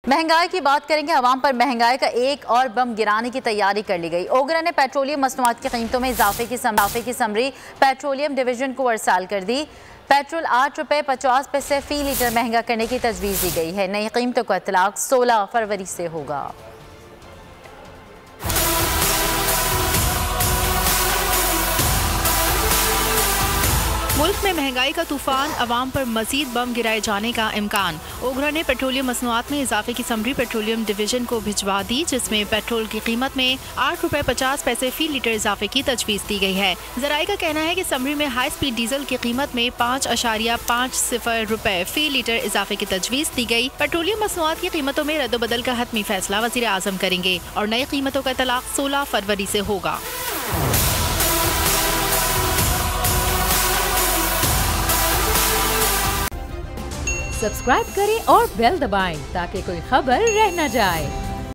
महंगाई की बात करेंगे। अवाम पर महंगाई का एक और बम गिराने की तैयारी कर ली गई। ओगरा ने पेट्रोलियम मसनूआत की कीमतों में इजाफे की समरी पेट्रोलियम डिवीजन को अरसाल कर दी। पेट्रोल 8 रुपये 50 पैसे फी लीटर महंगा करने की तजवीज़ दी गई है। नई कीमतों का इतलाक 16 फरवरी से होगा। मुल्क में महंगाई का तूफान, अवाम पर मजीद बम गिराए जाने का इम्कान। ओगरा ने पेट्रोलियम मसनूआत में इजाफे की समरी पेट्रोलियम डिवीजन को भिजवा दी, जिसमें पेट्रोल की कीमत में 8 रुपये 50 पैसे फी लीटर इजाफे की तजवीज़ दी गई है। जराये का कहना है कि समरी में हाई स्पीड डीजल की कीमत में 5.50 रुपये फी लीटर इजाफे की तजवीज़ दी गई। पेट्रोलियम मसनूआत की कीमतों में रद्दबदल का हतमी फैसला वज़ीर आज़म करेंगे और नई कीमतों का इतलाक 16 फरवरी से होगा। सब्सक्राइब करें और बेल दबाएं ताकि कोई खबर रह न जाए।